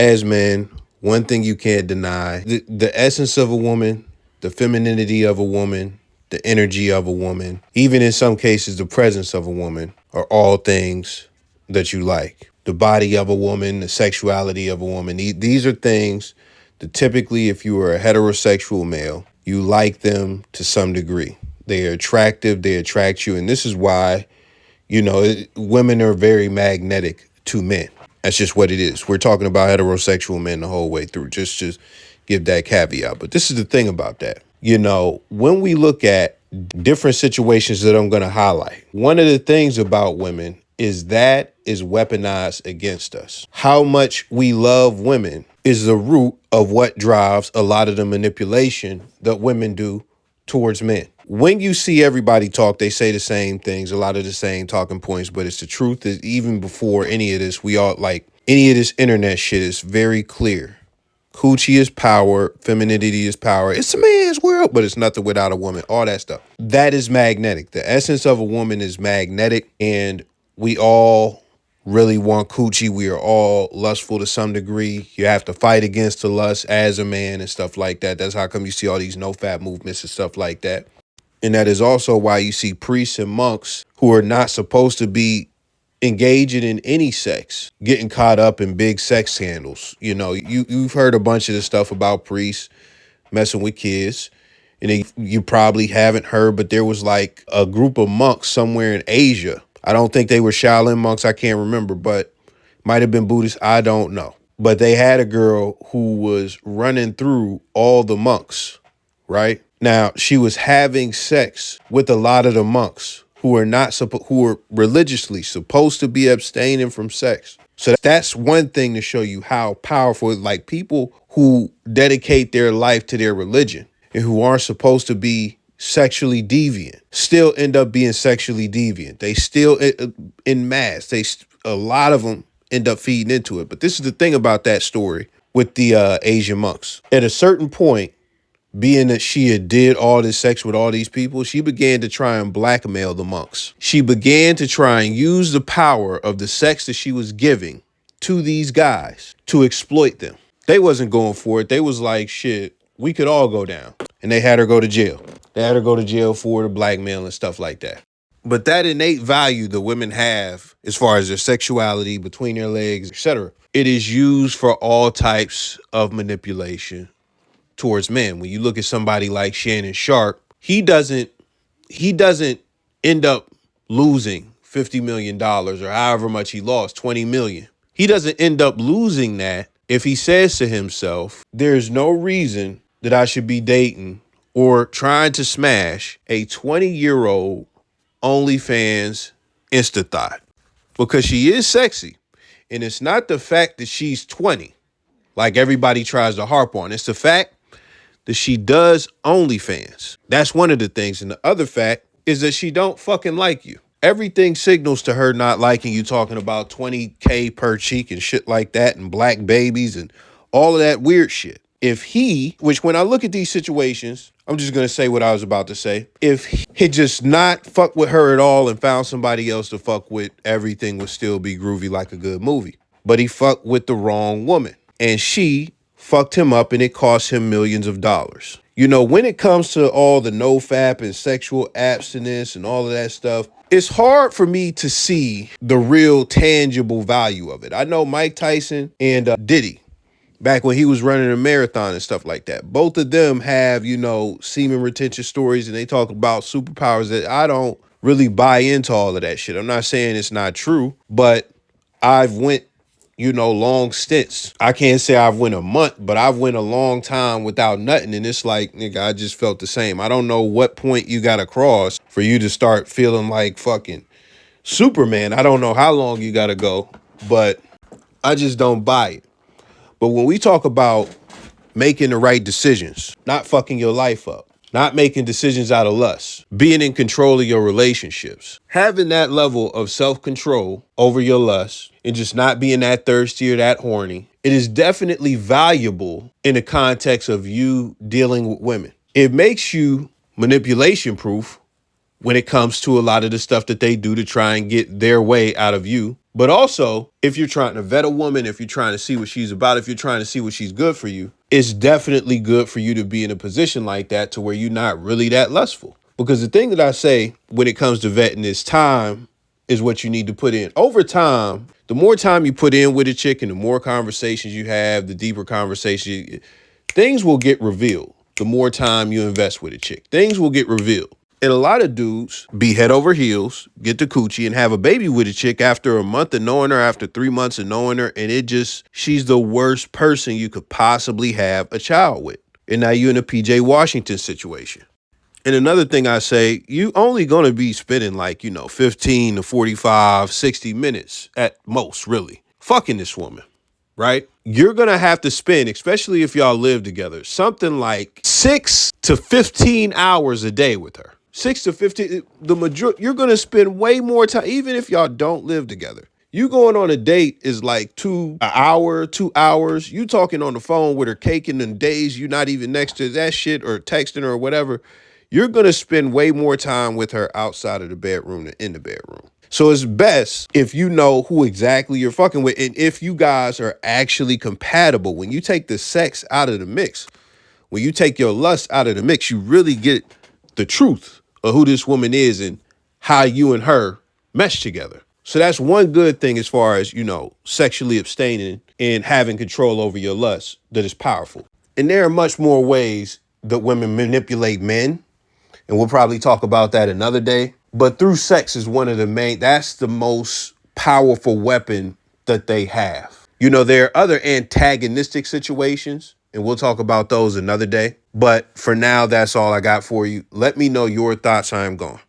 as men, one thing you can't deny, the essence of a woman, the femininity of a woman, the energy of a woman, even in some cases, the presence of a woman are all things that you like. The body of a woman, the sexuality of a woman. These are things that typically, if you are a heterosexual male, you like them to some degree. They are attractive, they attract you. And this is why, women are very magnetic to men. That's just what it is. We're talking about heterosexual men the whole way through. Just give that caveat. But this is the thing about that. When we look at different situations that I'm going to highlight, one of the things about women is that is weaponized against us. How much we love women is the root of what drives a lot of the manipulation that women do towards men. When you see everybody talk, they say the same things, a lot of the same talking points, but it's the truth. Is even before any of this, we all like any of this internet shit is very clear. Coochie is power, femininity is power. It's a man's world, but it's nothing without a woman. All that stuff. That is magnetic. The essence of a woman is magnetic, and we all really want coochie. We are all lustful to some degree. You have to fight against the lust as a man and stuff like that. That's how come you see all these no-fap movements and stuff like that. And that is also why you see priests and monks who are not supposed to be engaging in any sex, getting caught up in big sex scandals. You've heard a bunch of the stuff about priests messing with kids. And you probably haven't heard, but there was like a group of monks somewhere in Asia. I don't think they were Shaolin monks. I can't remember, but might have been Buddhist. I don't know. But they had a girl who was running through all the monks, right? Now, she was having sex with a lot of the monks who are religiously supposed to be abstaining from sex. So that's one thing to show you how powerful, like people who dedicate their life to their religion and who aren't supposed to be sexually deviant still end up being sexually deviant. They still, in mass, a lot of them end up feeding into it. But this is the thing about that story with the Asian monks. At a certain point, being that she had did all this sex with all these people, she began to try and blackmail the monks. She began to try and use the power of the sex that she was giving to these guys to exploit them. They wasn't going for it. They was like, shit, we could all go down. And they had her go to jail. They had her go to jail for the blackmail and stuff like that. But that innate value that women have as far as their sexuality, between their legs, etc., it is used for all types of manipulation towards men. When you look at somebody like Shannon Sharp, he doesn't end up losing $50 million or however much he lost, 20 million. He doesn't end up losing that if he says to himself, there's no reason that I should be dating or trying to smash a 20-year-old OnlyFans Insta thought, because she is sexy. And it's not the fact that she's 20, like everybody tries to harp on. It's the fact that she does OnlyFans. That's one of the things. And the other fact is that she don't fucking like you. Everything signals to her not liking you, talking about 20K per cheek and shit like that, and black babies and all of that weird shit. Which when I look at these situations, I'm just going to say what I was about to say. If he had just not fucked with her at all and found somebody else to fuck with, everything would still be groovy like a good movie. But he fucked with the wrong woman. And she fucked him up, and it cost him millions of dollars. When it comes to all the no-fap and sexual abstinence and all of that stuff, it's hard for me to see the real tangible value of it. I know Mike Tyson and Diddy, back when he was running a marathon and stuff like that, both of them have, semen retention stories, and they talk about superpowers that I don't really buy into all of that shit. I'm not saying it's not true, but I've went long stints. I can't say I've went a month, but I've went a long time without nothing. And it's like, nigga, I just felt the same. I don't know what point you got to cross for you to start feeling like fucking Superman. I don't know how long you got to go, but I just don't buy it. But when we talk about making the right decisions, not fucking your life up, not making decisions out of lust, being in control of your relationships, having that level of self-control over your lust, and just not being that thirsty or that horny, it is definitely valuable in the context of you dealing with women. It makes you manipulation proof when it comes to a lot of the stuff that they do to try and get their way out of you. But also, if you're trying to vet a woman, if you're trying to see what she's about, if you're trying to see what she's good for you, it's definitely good for you to be in a position like that to where you're not really that lustful. Because the thing that I say when it comes to vetting is time is what you need to put in. Over time, the more time you put in with a chick and the more conversations you have, the deeper conversation, things will get revealed. The more time you invest with a chick, things will get revealed. And a lot of dudes be head over heels, get the coochie and have a baby with a chick after a month of knowing her, after 3 months of knowing her. And she's the worst person you could possibly have a child with. And now you're in a PJ Washington situation. And another thing I say, you only going to be spending 15 to 45, 60 minutes at most, really, fucking this woman, right? You're going to have to spend, especially if y'all live together, something like 6 to 15 hours a day with her. 6 to 15, you're going to spend way more time, even if y'all don't live together. You going on a date is like an hour, 2 hours. You talking on the phone with her caking in days you're not even next to that shit or texting her or whatever. You're going to spend way more time with her outside of the bedroom than in the bedroom. So it's best if you know who exactly you're fucking with and if you guys are actually compatible. When you take the sex out of the mix, when you take your lust out of the mix, you really get the truth of who this woman is and how you and her mesh together. So that's one good thing as far as, sexually abstaining and having control over your lust that is powerful. And there are much more ways that women manipulate men. And we'll probably talk about that another day. But through sex is that's the most powerful weapon that they have. There are other antagonistic situations, and we'll talk about those another day. But for now, that's all I got for you. Let me know your thoughts. I am gone.